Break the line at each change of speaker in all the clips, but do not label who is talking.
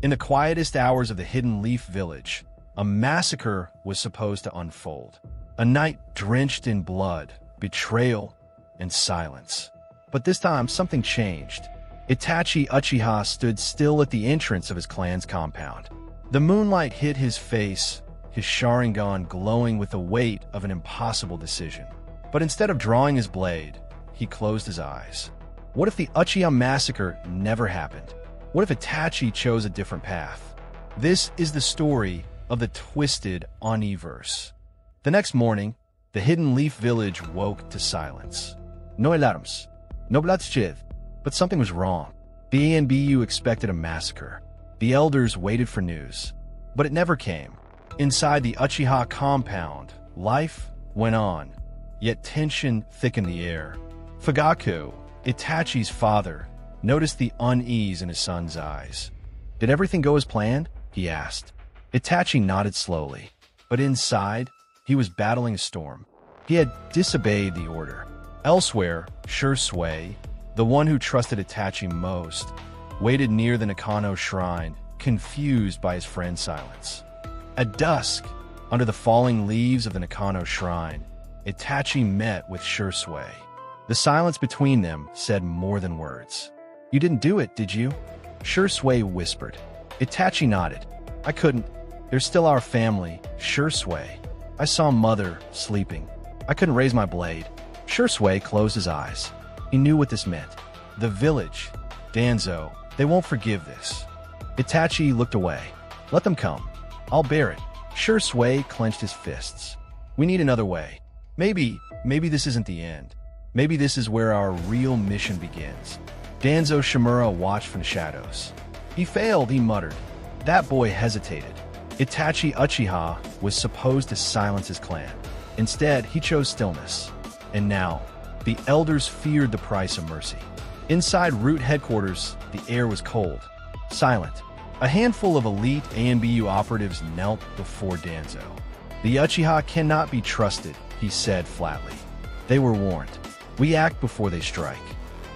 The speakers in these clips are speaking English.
In the quietest hours of the Hidden Leaf Village, a massacre was supposed to unfold. A night drenched in blood, betrayal, and silence. But this time, something changed. Itachi Uchiha stood still at the entrance of his clan's compound. The moonlight hit his face, his Sharingan glowing with the weight of an impossible decision. But instead of drawing his blade, he closed his eyes. What if the Uchiha massacre never happened? What if Itachi chose a different path? This is the story of the twisted AniVerse. The next morning, the Hidden Leaf Village woke to silence. No alarms, no bloodshed, but something was wrong. The ANBU expected a massacre. The elders waited for news, but it never came. Inside the Uchiha compound, life went on, yet tension thickened the air. Fugaku, Itachi's father, noticed the unease in his son's eyes. Did everything go as planned? He asked. Itachi nodded slowly, but inside, he was battling a storm. He had disobeyed the order. Elsewhere, Shui, the one who trusted Itachi most, waited near the Nakano shrine, confused by his friend's silence. At dusk, under the falling leaves of the Nakano shrine, Itachi met with Shui. The silence between them said more than words. "You didn't do it, did you?" Shui whispered. Itachi nodded. "I couldn't. There's still our family, Shui. I saw Mother sleeping. I couldn't raise my blade." Shui closed his eyes. He knew what this meant. The village, Danzo, they won't forgive this. Itachi looked away. "Let them come. I'll bear it." Shui clenched his fists. "We need another way. Maybe this isn't the end. Maybe this is where our real mission begins." Danzo Shimura watched from the shadows. "He failed," he muttered. That boy hesitated. Itachi Uchiha was supposed to silence his clan. Instead, he chose stillness. And now, the elders feared the price of mercy. Inside Root headquarters, the air was cold, silent. A handful of elite ANBU operatives knelt before Danzo. "The Uchiha cannot be trusted," he said flatly. They were warned. "We act before they strike."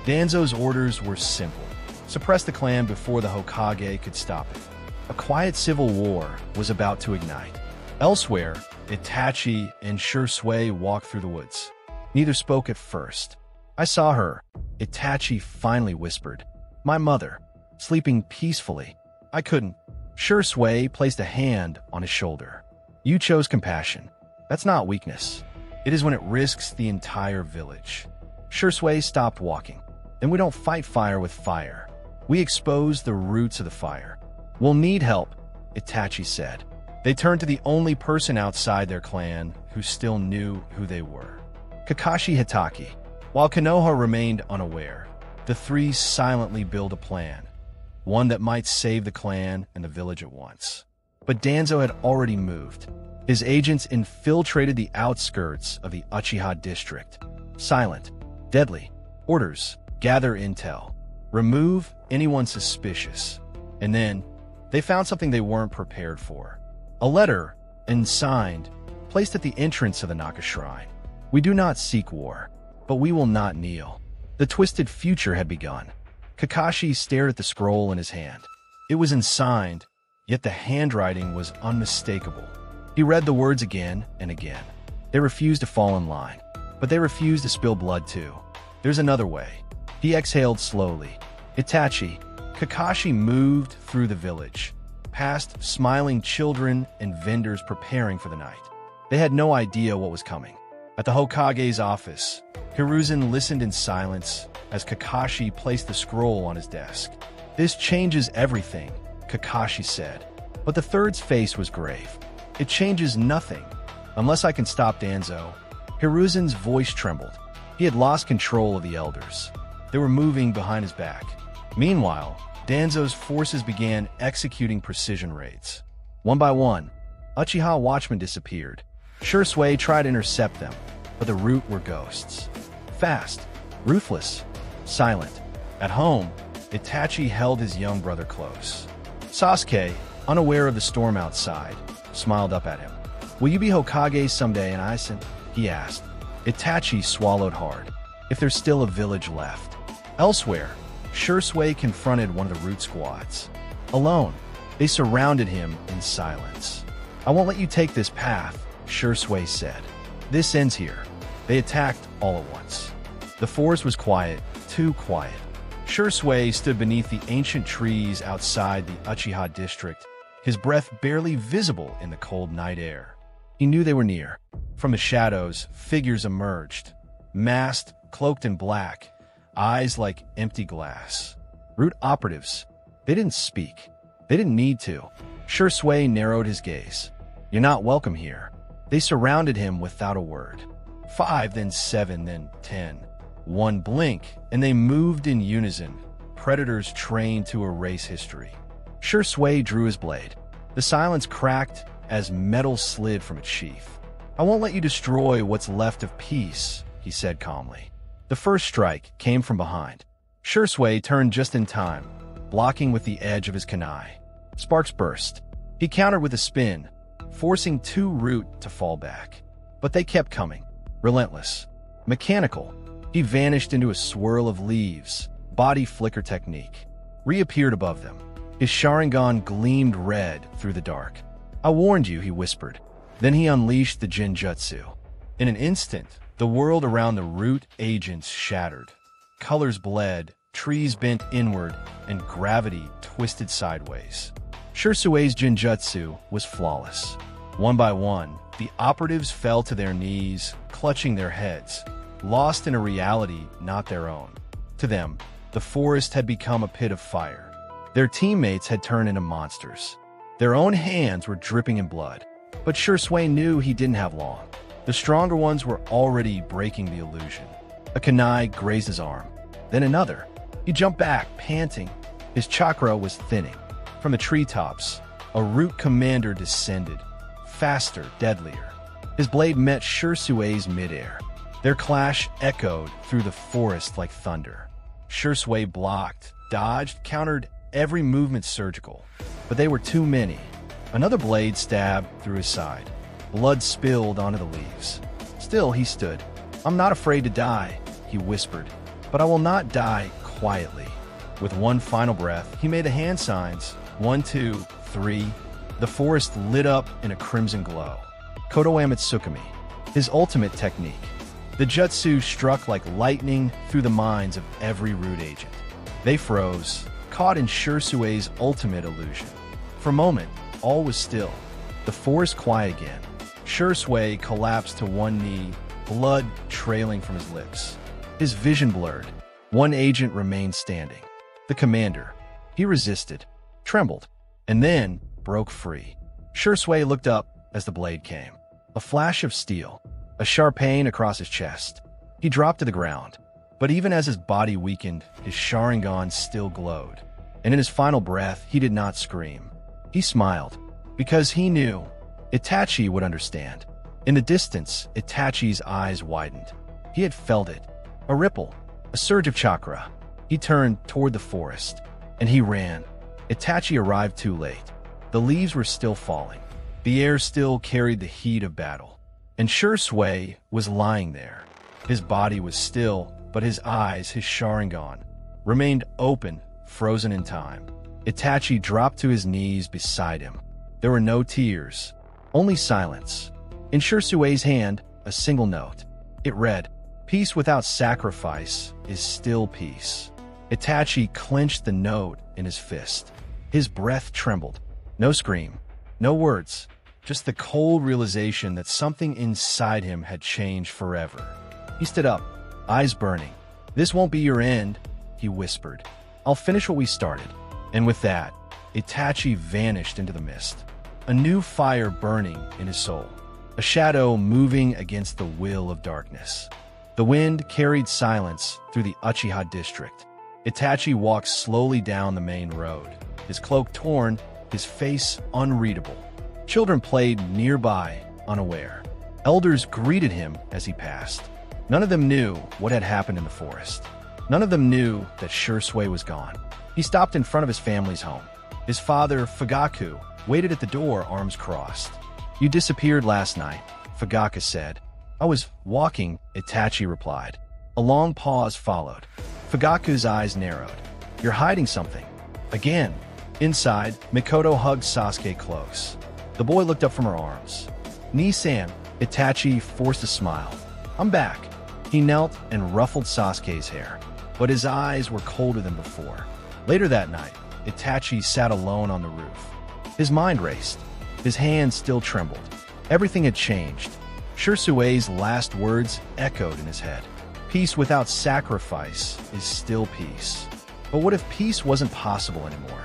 Danzo's orders were simple. Suppress the clan before the Hokage could stop it. A quiet civil war was about to ignite. Elsewhere, Itachi and Shui walked through the woods. Neither spoke at first. "I saw her," Itachi finally whispered. "My mother, sleeping peacefully. I couldn't." Shui placed a hand on his shoulder. "You chose compassion. That's not weakness. It is when it risks the entire village." Shui stopped walking. "Then we don't fight fire with fire. We expose the roots of the fire." "We'll need help," Itachi said. They turned to the only person outside their clan who still knew who they were. Kakashi Hitaki. While Konoha remained unaware, the three silently built a plan, one that might save the clan and the village at once. But Danzo had already moved. His agents infiltrated the outskirts of the Uchiha district. Silent, deadly. Orders: gather intel. Remove anyone suspicious. And then, they found something they weren't prepared for. A letter, unsigned, placed at the entrance of the Naka Shrine. "We do not seek war, but we will not kneel." The twisted future had begun. Kakashi stared at the scroll in his hand. It was unsigned, yet the handwriting was unmistakable. He read the words again and again. They refused to fall in line, but they refused to spill blood too. "There's another way." He exhaled slowly. Itachi. Kakashi moved through the village, past smiling children and vendors preparing for the night. They had no idea what was coming. At the Hokage's office, Hiruzen listened in silence as Kakashi placed the scroll on his desk. "This changes everything," Kakashi said. But the third's face was grave. "It changes nothing, unless I can stop Danzo." Hiruzen's voice trembled. He had lost control of the elders. They were moving behind his back. Meanwhile, Danzo's forces began executing precision raids. One by one, Uchiha watchmen disappeared. Shui tried to intercept them, but the root were ghosts. Fast, ruthless, silent. At home, Itachi held his young brother close. Sasuke, unaware of the storm outside, smiled up at him. "Will you be Hokage someday in Aizen?" he asked. Itachi swallowed hard. "If there's still a village left." Elsewhere, Shui confronted one of the root squads. Alone, They surrounded him in silence. "I won't let you take this path," Shui said. "This ends here." They attacked all at once. The forest was quiet, too quiet. Shui stood beneath the ancient trees outside the Uchiha district, his breath barely visible in the cold night air. He knew they were near. From the shadows, figures emerged, masked, cloaked in black, eyes like empty glass. Root operatives. They didn't speak. They didn't need to. Shui narrowed his gaze. "You're not welcome here." They surrounded him without a word. 5, then 7, then 10. One blink, and they moved in unison, predators trained to erase history. Shui drew his blade. The silence cracked as metal slid from its sheath. "I won't let you destroy what's left of peace," he said calmly. The first strike came from behind. Shui turned just in time, blocking with the edge of his kunai. Sparks burst. He countered with a spin, forcing 2 root to fall back. But they kept coming, relentless, mechanical. He vanished into a swirl of leaves, body flicker technique, reappeared above them. His Sharingan gleamed red through the dark. "I warned you," he whispered. Then he unleashed the Jinjutsu. In an instant, the world around the root agents shattered. Colors bled, trees bent inward, and gravity twisted sideways. Shui's Jinjutsu was flawless. One by one, the operatives fell to their knees, clutching their heads, lost in a reality not their own. To them, the forest had become a pit of fire. Their teammates had turned into monsters. Their own hands were dripping in blood. But Shui knew he didn't have long. The stronger ones were already breaking the illusion. A kunai grazed his arm, then another. He jumped back, panting. His chakra was thinning. From the treetops, a root commander descended, faster, deadlier. His blade met Shui's midair. Their clash echoed through the forest like thunder. Shui blocked, dodged, countered, every movement surgical. But they were too many. Another blade stabbed through his side. Blood spilled onto the leaves. Still, he stood. "I'm not afraid to die," he whispered. "But I will not die quietly." With one final breath, he made the hand signs. 1, 2, 3. The forest lit up in a crimson glow. Kodo Amitsukami, his ultimate technique. The jutsu struck like lightning through the minds of every root agent. They froze, caught in Shui's ultimate illusion. For a moment, all was still. The forest quiet again. Shui collapsed to one knee, blood trailing from his lips. His vision blurred. One agent remained standing. The commander. He resisted, trembled, and then broke free. Shui looked up as the blade came. A flash of steel, a sharp pain across his chest. He dropped to the ground, but even as his body weakened, his Sharingan still glowed. And in his final breath, he did not scream. He smiled, because he knew Itachi would understand. In the distance, Itachi's eyes widened. He had felt it. A ripple, a surge of chakra. He turned toward the forest, and he ran. Itachi arrived too late. The leaves were still falling. The air still carried the heat of battle. And Shui was lying there. His body was still, but his eyes, his Sharingan, remained open, frozen in time. Itachi dropped to his knees beside him. There were no tears, only silence. In Shui's hand, a single note. It read, "Peace without sacrifice is still peace." Itachi clenched the note in his fist. His breath trembled. No scream, no words, just the cold realization that something inside him had changed forever. He stood up, eyes burning. "This won't be your end," he whispered. "I'll finish what we started." And with that, Itachi vanished into the mist. A new fire burning in his soul. A shadow moving against the will of darkness. The wind carried silence through the Uchiha district. Itachi walked slowly down the main road, his cloak torn, his face unreadable. Children played nearby, unaware. Elders greeted him as he passed. None of them knew what had happened in the forest. None of them knew that Shui was gone. He stopped in front of his family's home. His father, Fugaku, waited at the door, arms crossed. "You disappeared last night," Fugaku said. "I was walking," Itachi replied. A long pause followed. Fugaku's eyes narrowed. "You're hiding something." Again. Inside, Mikoto hugged Sasuke close. The boy looked up from her arms. "Ni-san," Itachi forced a smile. "I'm back." He knelt and ruffled Sasuke's hair, but his eyes were colder than before. Later that night, Itachi sat alone on the roof. His mind raced. His hands still trembled. Everything had changed. Shirsue's last words echoed in his head. Peace without sacrifice is still peace. But what if peace wasn't possible anymore?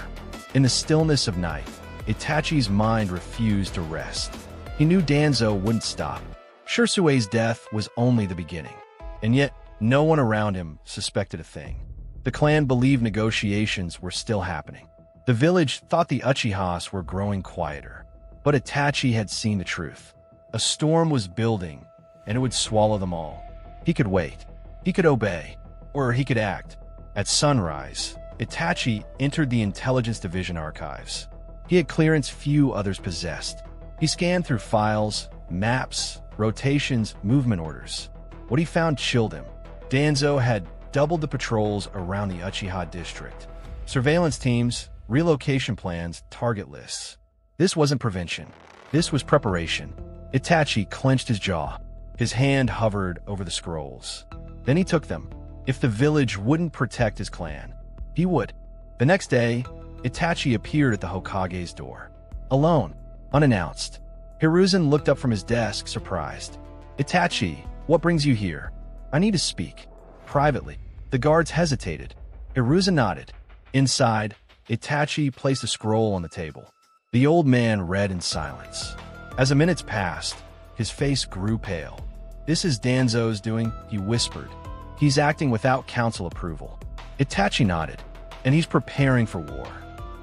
In the stillness of night, Itachi's mind refused to rest. He knew Danzo wouldn't stop. Shirsue's death was only the beginning. And yet, no one around him suspected a thing. The clan believed negotiations were still happening. The village thought the Uchihas were growing quieter. But Itachi had seen the truth. A storm was building, and it would swallow them all. He could wait. He could obey. Or he could act. At sunrise, Itachi entered the Intelligence Division archives. He had clearance few others possessed. He scanned through files, maps, rotations, movement orders. What he found chilled him. Danzo had doubled the patrols around the Uchiha district. Surveillance teams, relocation plans, target lists. This wasn't prevention. This was preparation. Itachi clenched his jaw. His hand hovered over the scrolls. Then he took them. If the village wouldn't protect his clan, he would. The next day, Itachi appeared at the Hokage's door. Alone, unannounced. Hiruzen looked up from his desk, surprised. "Itachi, what brings you here?" "I need to speak." Privately. The guards hesitated. Hiruzen nodded. Inside, Itachi placed a scroll on the table. The old man read in silence. As the minutes passed, his face grew pale. "This is Danzo's doing," he whispered. "He's acting without council approval." Itachi nodded. "And he's preparing for war."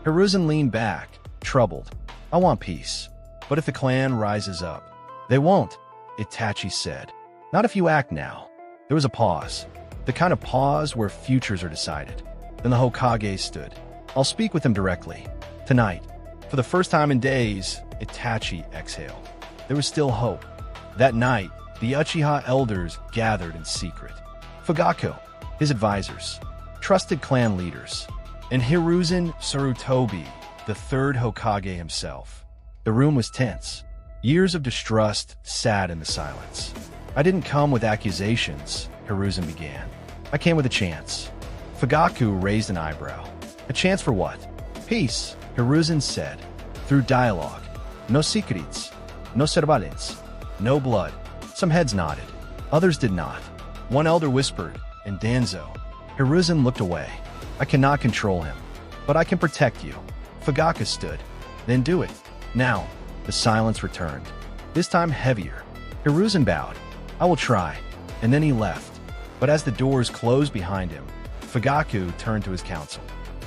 Hiruzen leaned back, troubled. "I want peace. But if the clan rises up..." "They won't," Itachi said. "Not if you act now." There was a pause. The kind of pause where futures are decided. Then the Hokage stood. "I'll speak with him directly. Tonight." For the first time in days, Itachi exhaled. There was still hope. That night, the Uchiha elders gathered in secret. Fugaku, his advisors, trusted clan leaders, and Hiruzen Sarutobi, the third Hokage himself. The room was tense. Years of distrust sat in the silence. "I didn't come with accusations," Hiruzen began. "I came with a chance." Fugaku raised an eyebrow. "A chance for what?" "Peace," Hiruzen said. "Through dialogue. No secrets. No surveillance. No blood." Some heads nodded. Others did not. One elder whispered, "And Danzo." Hiruzen looked away. "I cannot control him, but I can protect you." Fugaku stood. "Then do it. Now." The silence returned. This time heavier. Hiruzen bowed. "I will try." And then he left. But as the doors closed behind him, Fugaku turned to his council.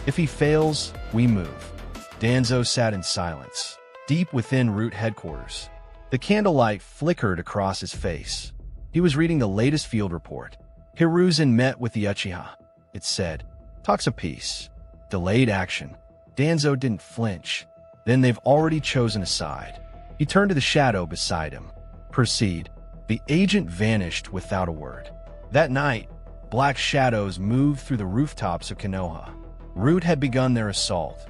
"If he fails, we move." Danzo sat in silence, deep within Root headquarters. The candlelight flickered across his face. He was reading the latest field report. Hiruzen met with the Uchiha. It said, "Talks of peace. Delayed action." Danzo didn't flinch. "Then they've already chosen a side." He turned to the shadow beside him. "Proceed." The agent vanished without a word. That night, black shadows moved through the rooftops of Konoha. Root had begun their assault.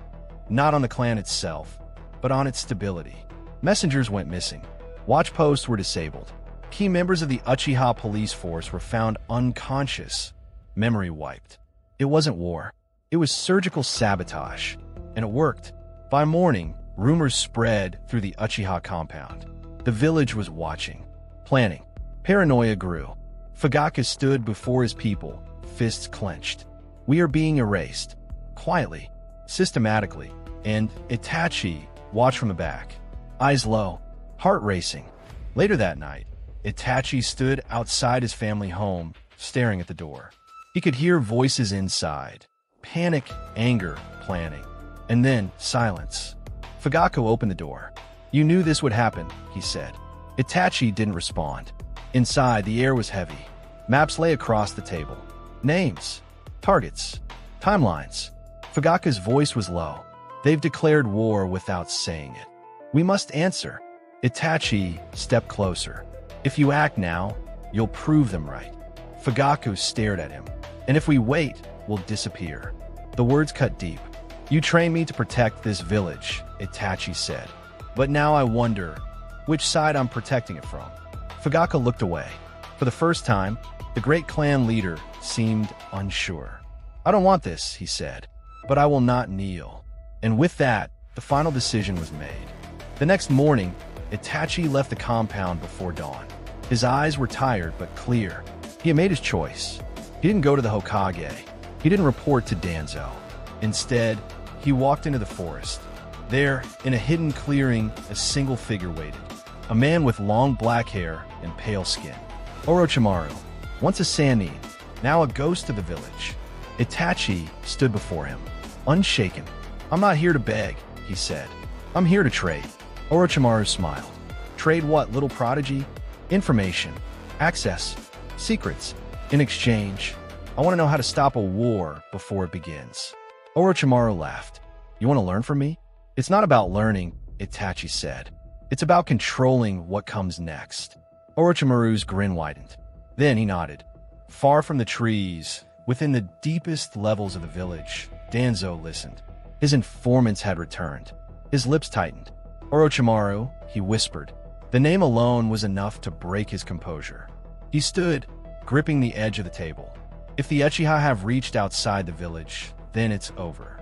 Not on the clan itself, but on its stability. Messengers went missing. Watch posts were disabled. Key members of the Uchiha police force were found unconscious, memory wiped. It wasn't war. It was surgical sabotage. And it worked. By morning, rumors spread through the Uchiha compound. The village was watching, planning. Paranoia grew. Fugaku stood before his people, fists clenched. "We are being erased." Quietly, systematically, and Itachi watched from the back. Eyes low, heart racing. Later that night, Itachi stood outside his family home, staring at the door. He could hear voices inside. Panic, anger, planning. And then, silence. Fugaku opened the door. "You knew this would happen," he said. Itachi didn't respond. Inside, the air was heavy. Maps lay across the table. Names. Targets. Timelines. Fugaku's voice was low. "They've declared war without saying it. We must answer." Itachi stepped closer. "If you act now, you'll prove them right." Fugaku stared at him. "And if we wait, we'll disappear." The words cut deep. You trained me to protect this village, Itachi said. But now I wonder which side I'm protecting it from. Fugaka looked away. For the first time, the great clan leader seemed unsure. I don't want this, he said, but I will not kneel. And with that, the final decision was made. The next morning, Itachi left the compound before dawn. His eyes were tired but clear. He had made his choice. He didn't go to the Hokage. He didn't report to Danzo. Instead, he walked into the forest. There, in a hidden clearing, a single figure waited. A man with long black hair and pale skin. Orochimaru, once a Sannin, now a ghost of the village. Itachi stood before him, unshaken. I'm not here to beg, he said. I'm here to trade. Orochimaru smiled. Trade what, little prodigy? Information, access, secrets. In exchange, I want to know how to stop a war before it begins. Orochimaru laughed. You want to learn from me? It's not about learning, Itachi said. It's about controlling what comes next. Orochimaru's grin widened. Then he nodded. Far from the trees, within the deepest levels of the village, Danzo listened. His informants had returned. His lips tightened. Orochimaru, he whispered. The name alone was enough to break his composure. He stood, gripping the edge of the table. If the Uchiha have reached outside the village, then it's over.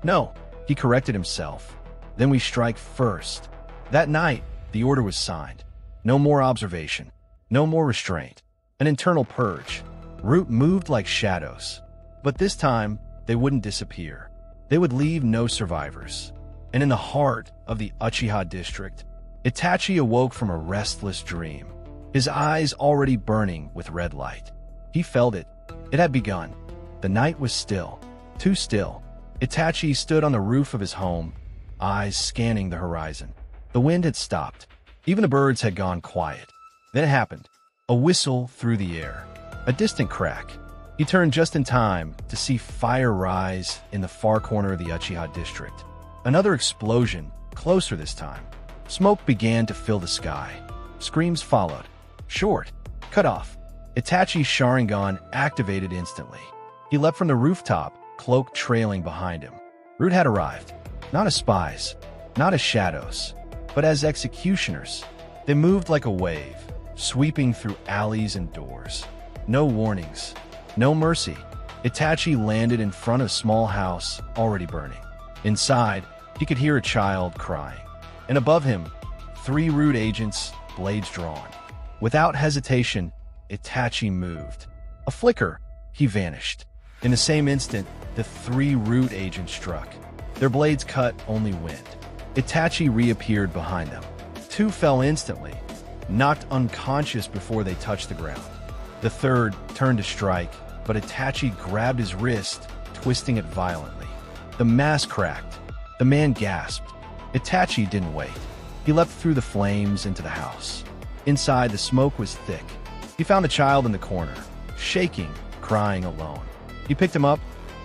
No, he corrected himself. Then we strike first. That night, the order was signed. No more observation. No more restraint. An internal purge. Root moved like shadows. But this time, they wouldn't disappear. They would leave no survivors. And in the heart of the Uchiha district, Itachi awoke from a restless dream, his eyes already burning with red light. He felt it. It had begun. The night was still. Too still. Itachi stood on the roof of his home, eyes scanning the horizon. The wind had stopped. Even the birds had gone quiet. Then it happened. A whistle through the air. A distant crack. He turned just in time to see fire rise in the far corner of the Uchiha district. Another explosion, closer this time. Smoke began to fill the sky. Screams followed. Short. Cut off. Itachi's Sharingan activated instantly. He leapt from the rooftop, cloak trailing behind him. Root had arrived. Not as spies. Not as shadows. But as executioners. They moved like a wave, sweeping through alleys and doors. No warnings. No mercy. Itachi landed in front of a small house already burning. Inside, he could hear a child crying. And above him, 3 Root agents, blades drawn. Without hesitation, Itachi moved. A flicker, he vanished. In the same instant, the 3 Root agents struck. Their blades cut only wind. Itachi reappeared behind them. 2 fell instantly, knocked unconscious before they touched the ground. The 3rd turned to strike, but Itachi grabbed his wrist, twisting it violently. The mask cracked. The man gasped. Itachi didn't wait. He leapt through the flames into the house. Inside, the smoke was thick. He found the child in the corner, shaking, crying alone. He picked him up,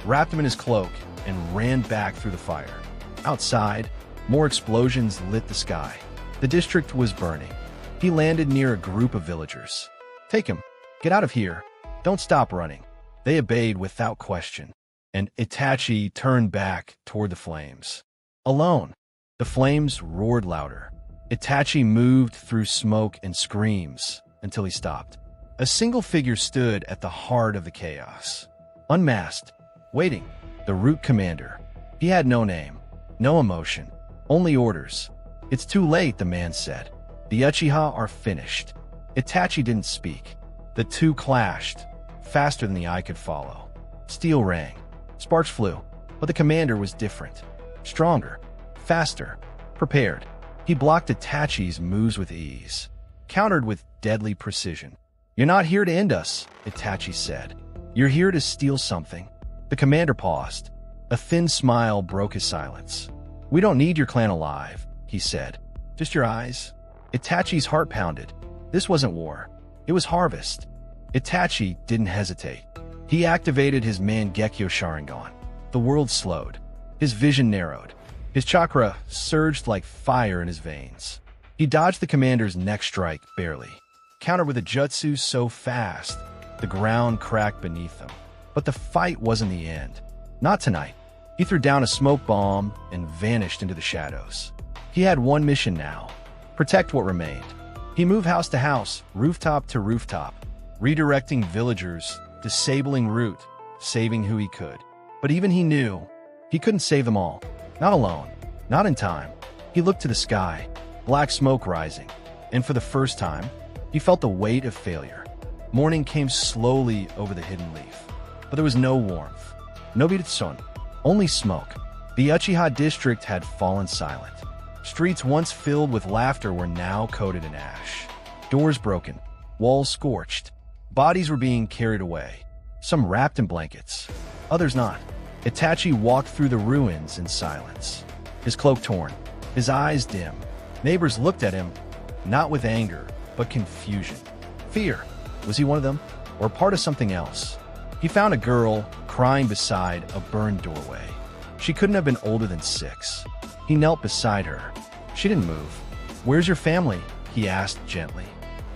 wrapped him in his cloak, and ran back through the fire. Outside, more explosions lit the sky. The district was burning. He landed near a group of villagers. Take him. Get out of here. Don't stop running. They obeyed without question, and Itachi turned back toward the flames. Alone. The flames roared louder. Itachi moved through smoke and screams until he stopped. A single figure stood at the heart of the chaos. Unmasked, waiting. The Root commander. He had no name, no emotion, only orders. It's too late, the man said. The Uchiha are finished. Itachi didn't speak. The 2 clashed, faster than the eye could follow. Steel rang. Sparks flew. But the commander was different. Stronger. Faster. Prepared. He blocked Itachi's moves with ease. Countered with deadly precision. You're not here to end us, Itachi said. You're here to steal something. The commander paused. A thin smile broke his silence. We don't need your clan alive, he said. Just your eyes. Itachi's heart pounded. This wasn't war. It was harvest. Itachi didn't hesitate. He activated his Mangekyo Sharingan. The world slowed. His vision narrowed. His chakra surged like fire in his veins. He dodged the commander's next strike barely. Countered with a jutsu so fast, the ground cracked beneath him. But the fight wasn't the end. Not tonight. He threw down a smoke bomb and vanished into the shadows. He had one mission now: protect what remained. He moved house to house, rooftop to rooftop, redirecting villagers, disabling route, saving who he could. But even he knew he couldn't save them all. Not alone. Not in time. He looked to the sky, black smoke rising, and for the first time, he felt the weight of failure. Morning came slowly over the hidden leaf, but there was no warmth, no sun, only smoke. The Uchiha district had fallen silent. Streets once filled with laughter were now coated in ash. Doors broken, walls scorched. Bodies were being carried away, some wrapped in blankets, others not. Itachi walked through the ruins in silence, his cloak torn, his eyes dim. Neighbors looked at him, not with anger, but confusion. Fear. Was he one of them, or part of something else? He found a girl crying beside a burned doorway. She couldn't have been older than 6. He knelt beside her. She didn't move. "Where's your family?" he asked gently.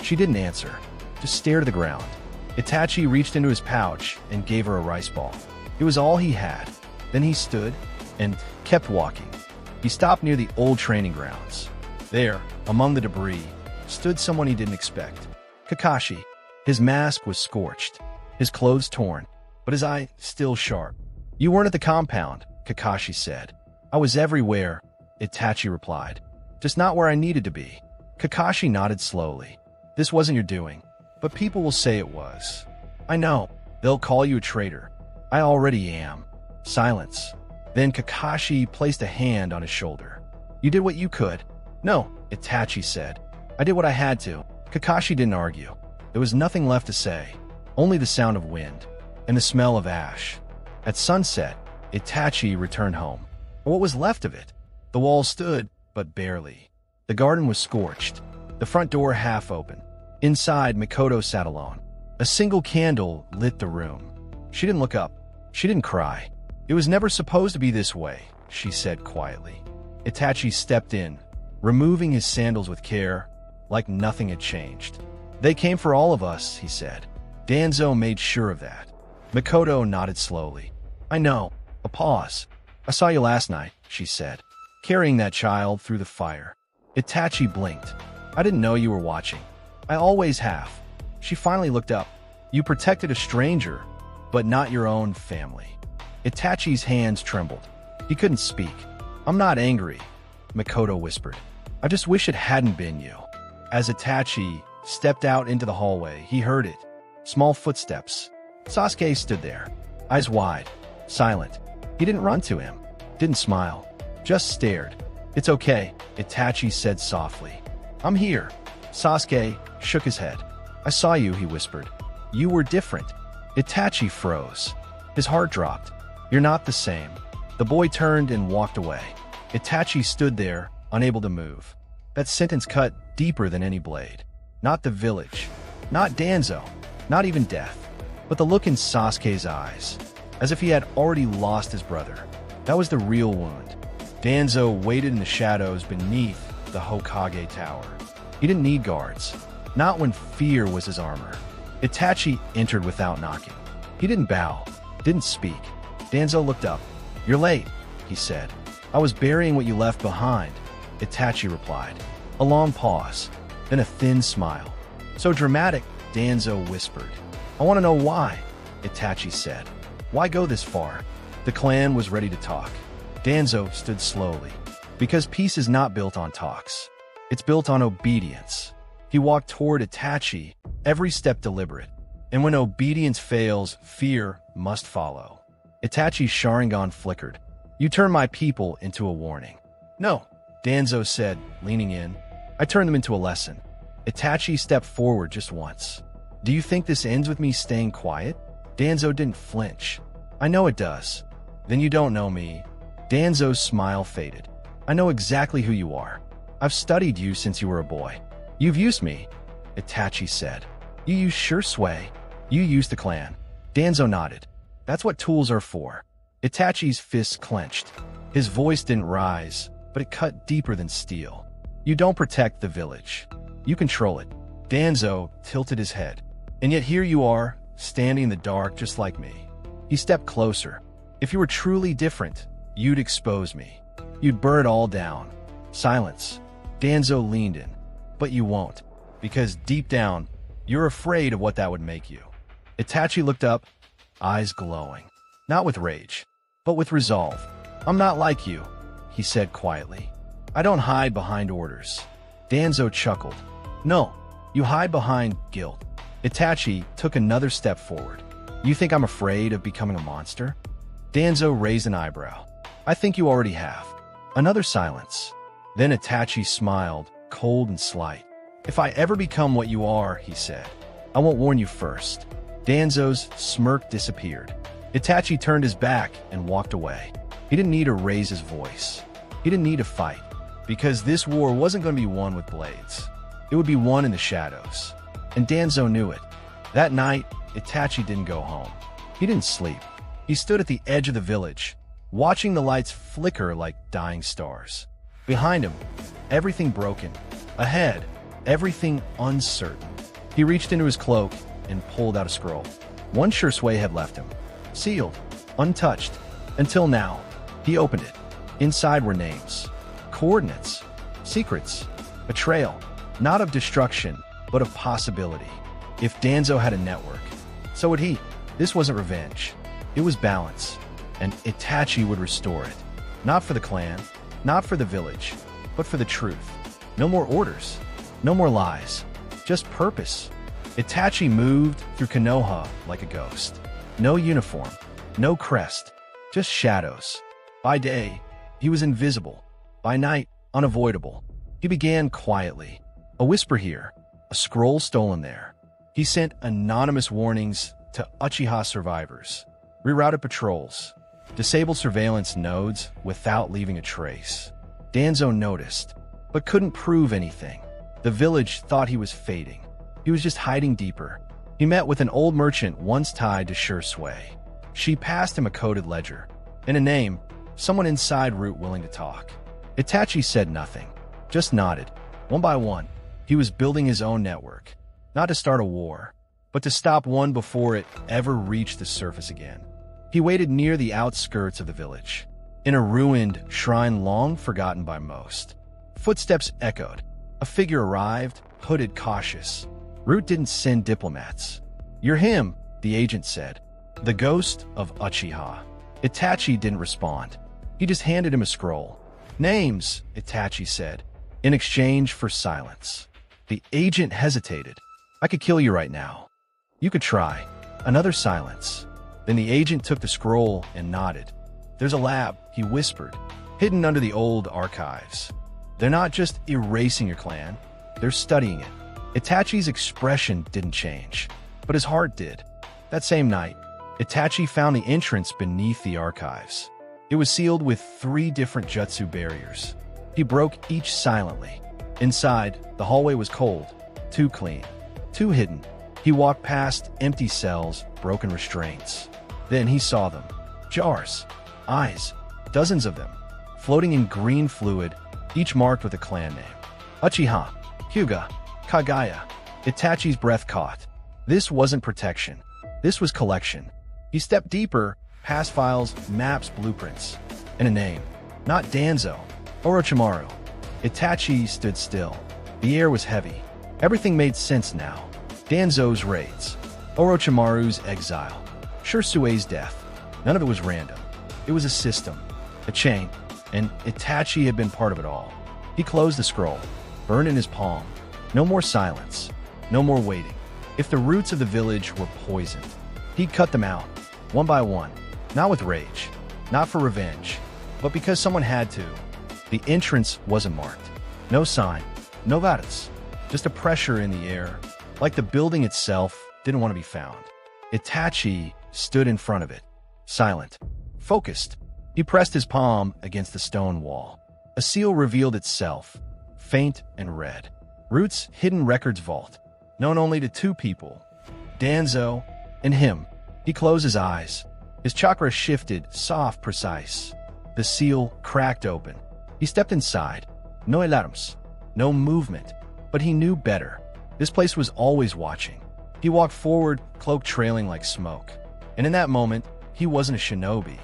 She didn't answer, just stared at the ground. Itachi reached into his pouch and gave her a rice ball. It was all he had. Then he stood and kept walking. He stopped near the old training grounds. There, among the debris, stood someone he didn't expect. Kakashi. His mask was scorched, his clothes torn, but his eye still sharp. "You weren't at the compound," Kakashi said. "I was everywhere," Itachi replied. "Just not where I needed to be." Kakashi nodded slowly. "This wasn't your doing, but people will say it was." "I know. They'll call you a traitor." "I already am." Silence. Then Kakashi placed a hand on his shoulder. "You did what you could." "No," Itachi said. "I did what I had to." Kakashi didn't argue. There was nothing left to say, only the sound of wind and the smell of ash. At sunset, Itachi returned home. Or what was left of it? The wall stood, but barely. The garden was scorched, the front door half open. Inside, Mikoto sat alone. A single candle lit the room. She didn't look up. She didn't cry. "It was never supposed to be this way," she said quietly. Itachi stepped in, removing his sandals with care, like nothing had changed. "They came for all of us," he said. Danzo made sure of that. Mikoto nodded slowly. "I know." A pause. "I saw you last night," she said, carrying that child through the fire. Itachi blinked. "I didn't know you were watching." "I always have." She finally looked up. "You protected a stranger, but not your own family." Itachi's hands trembled. He couldn't speak. "I'm not angry," Mikoto whispered. "I just wish it hadn't been you." As Itachi stepped out into the hallway, he heard it. Small footsteps. Sasuke stood there, eyes wide, silent. He didn't run to him, didn't smile, just stared. "It's okay," Itachi said softly. "I'm here." Sasuke shook his head. "I saw you," he whispered. "You were different." Itachi froze. His heart dropped. "You're not the same." The boy turned and walked away. Itachi stood there, unable to move. That sentence cut deeper than any blade. Not the village, not Danzo, not even death, but the look in Sasuke's eyes, as if he had already lost his brother. That was the real wound. Danzo waited in the shadows beneath the Hokage tower. He didn't need guards, not when fear was his armor. Itachi entered without knocking. He didn't bow, didn't speak. Danzo looked up. "You're late," he said. "I was burying what you left behind," Itachi replied. A long pause, then a thin smile. "So dramatic," Danzo whispered. "I want to know why," Itachi said. "Why go this far?" The clan was ready to talk. Danzo stood slowly. "Because peace is not built on talks. It's built on obedience." He walked toward Itachi, every step deliberate. And when obedience fails, fear must follow. Itachi's Sharingan flickered. "You turn my people into a warning." "No," Danzo said, leaning in. "I turned them into a lesson." Itachi stepped forward just once. "Do you think this ends with me staying quiet?" Danzo didn't flinch. "I know it does." "Then you don't know me." Danzo's smile faded. "I know exactly who you are. I've studied you since you were a boy." "You've used me," Itachi said. "You used Shursui. You used the clan." Danzo nodded. "That's what tools are for." Itachi's fists clenched. His voice didn't rise, but it cut deeper than steel. "You don't protect the village. You control it." Danzo tilted his head. "And yet here you are, standing in the dark just like me." He stepped closer. If you were truly different, you'd expose me. You'd burn it all down. Silence. Danzo leaned in. But you won't, because deep down, you're afraid of what that would make you. Itachi looked up, eyes glowing. Not with rage, but with resolve. I'm not like you, he said quietly. I don't hide behind orders. Danzo chuckled. No, you hide behind guilt. Itachi took another step forward. You think I'm afraid of becoming a monster? Danzo raised an eyebrow. I think you already have. Another silence. Then Itachi smiled, cold and slight. If I ever become what you are, he said, I won't warn you first. Danzo's smirk disappeared. Itachi turned his back and walked away. He didn't need to raise his voice. He didn't need to fight, because this war wasn't going to be won with blades. It would be won in the shadows. And Danzo knew it. That night, Itachi didn't go home. He didn't sleep. He stood at the edge of the village, watching the lights flicker like dying stars. Behind him, everything broken. Ahead, everything uncertain. He reached into his cloak and pulled out a scroll. One sure sway had left him. Sealed, untouched. Until now, he opened it. Inside were names, coordinates, secrets, a trail, not of destruction, but of possibility. If Danzo had a network, so would he. This wasn't revenge. It was balance, and Itachi would restore it. Not for the clan, not for the village, but for the truth. No more orders, no more lies, just purpose. Itachi moved through Konoha like a ghost. No uniform, no crest, just shadows. By day, he was invisible. By night, unavoidable. He began quietly. A whisper here, a scroll stolen there. He sent anonymous warnings to Uchiha survivors, rerouted patrols, disabled surveillance nodes without leaving a trace. Danzo noticed, but couldn't prove anything. The village thought he was fading. He was just hiding deeper. He met with an old merchant once tied to sure sway. She passed him a coded ledger. And a name, someone inside Root willing to talk. Itachi said nothing, just nodded. One by one, he was building his own network. Not to start a war, but to stop one before it ever reached the surface again. He waited near the outskirts of the village, in a ruined shrine long forgotten by most. Footsteps echoed. A figure arrived, hooded, cautious. Root didn't send diplomats. You're him, the agent said. The ghost of Uchiha. Itachi didn't respond. He just handed him a scroll. Names, Itachi said, in exchange for silence. The agent hesitated. I could kill you right now. You could try. Another silence. Then the agent took the scroll and nodded. There's a lab, he whispered, hidden under the old archives. They're not just erasing your clan, they're studying it. Itachi's expression didn't change, but his heart did. That same night, Itachi found the entrance beneath the archives. It was sealed with 3 different jutsu barriers. He broke each silently. Inside, the hallway was cold, too clean, too hidden. He walked past empty cells, broken restraints. Then he saw them. Jars, eyes, dozens of them, floating in green fluid, each marked with a clan name. Uchiha, Hyuga, Kagaya. Itachi's breath caught. This wasn't protection. This was collection. He stepped deeper, past files, maps, blueprints, and a name. Not Danzo, Orochimaru. Itachi stood still. The air was heavy. Everything made sense now. Danzo's raids, Orochimaru's exile, Shirsue's death. None of it was random. It was a system, a chain, and Itachi had been part of it all. He closed the scroll, burned in his palm. No more silence, no more waiting. If the roots of the village were poisoned, he'd cut them out, one by one, not with rage, not for revenge, but because someone had to. The entrance wasn't marked. No sign, no vadas, just a pressure in the air, like the building itself didn't want to be found. Itachi stood in front of it, silent, focused. He pressed his palm against the stone wall. A seal revealed itself, faint and red. Root's hidden records vault, known only to 2 people, Danzo and him. He closed his eyes. His chakra shifted, soft, precise. The seal cracked open. He stepped inside. No alarms, no movement, but he knew better. This place was always watching. He walked forward, cloak trailing like smoke. And in that moment, he wasn't a shinobi.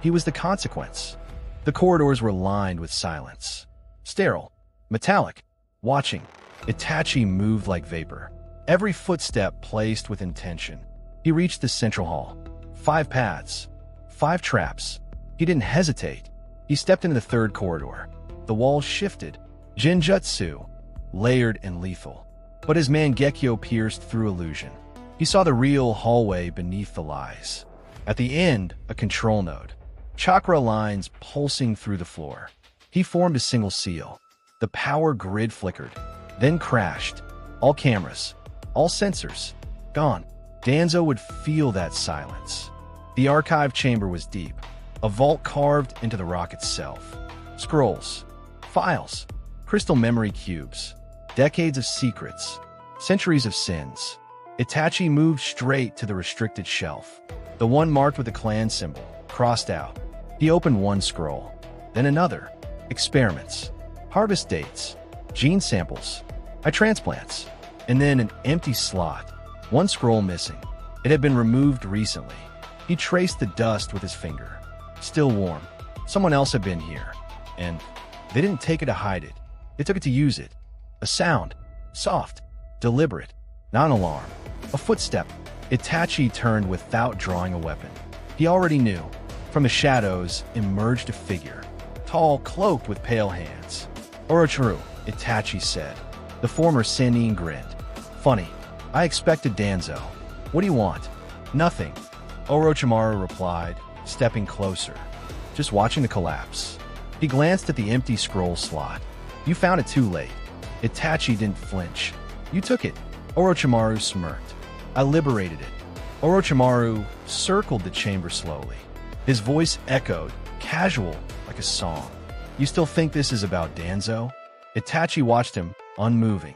He was the consequence. The corridors were lined with silence. Sterile, metallic, watching. Itachi moved like vapor. Every footstep placed with intention. He reached the central hall. 5 paths. 5 traps. He didn't hesitate. He stepped into the third corridor. The walls shifted. Genjutsu, layered and lethal. But his Mangekyo pierced through illusion. He saw the real hallway beneath the lies. At the end, a control node. Chakra lines pulsing through the floor. He formed a single seal. The power grid flickered, then crashed. All cameras, all sensors, gone. Danzo would feel that silence. The archive chamber was deep, a vault carved into the rock itself. Scrolls, files, crystal memory cubes, decades of secrets, centuries of sins. Itachi moved straight to the restricted shelf, the one marked with a clan symbol, crossed out. He opened one scroll, then another. Experiments, harvest dates, gene samples, transplants, and then an empty slot. One scroll missing. It had been removed recently. He traced the dust with his finger. Still warm. Someone else had been here. And they didn't take it to hide it. They took it to use it. A sound. Soft. Deliberate. Not an alarm. A footstep. Itachi turned without drawing a weapon. He already knew. From the shadows emerged a figure. Tall, cloaked with pale hands. Orochimaru, Itachi said. The former Sannin grinned. Funny. I expected Danzo. What do you want? Nothing. Orochimaru replied, stepping closer. Just watching the collapse. He glanced at the empty scroll slot. You found it too late. Itachi didn't flinch. You took it. Orochimaru smirked. I liberated it. Orochimaru circled the chamber slowly. His voice echoed, casual, like a song. You still think this is about Danzo? Itachi watched him, unmoving.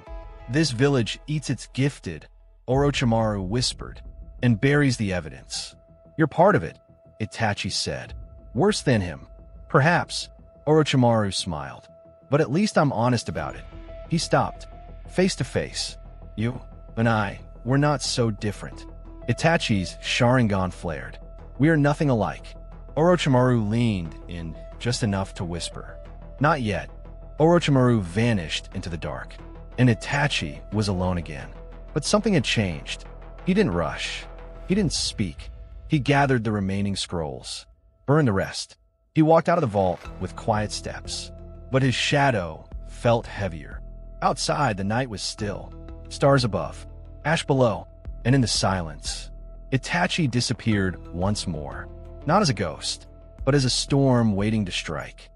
This village eats its gifted, Orochimaru whispered, and buries the evidence. You're part of it, Itachi said. Worse than him. Perhaps, Orochimaru smiled. But at least I'm honest about it. He stopped, face to face. You and I, we're not so different. Itachi's Sharingan flared. We are nothing alike. Orochimaru leaned in just enough to whisper. Not yet. Orochimaru vanished into the dark, and Itachi was alone again. But something had changed. He didn't rush. He didn't speak. He gathered the remaining scrolls, burned the rest. He walked out of the vault with quiet steps. But his shadow felt heavier. Outside, the night was still. Stars above, ash below, and in the silence, Itachi disappeared once more. Not as a ghost, but as a storm waiting to strike.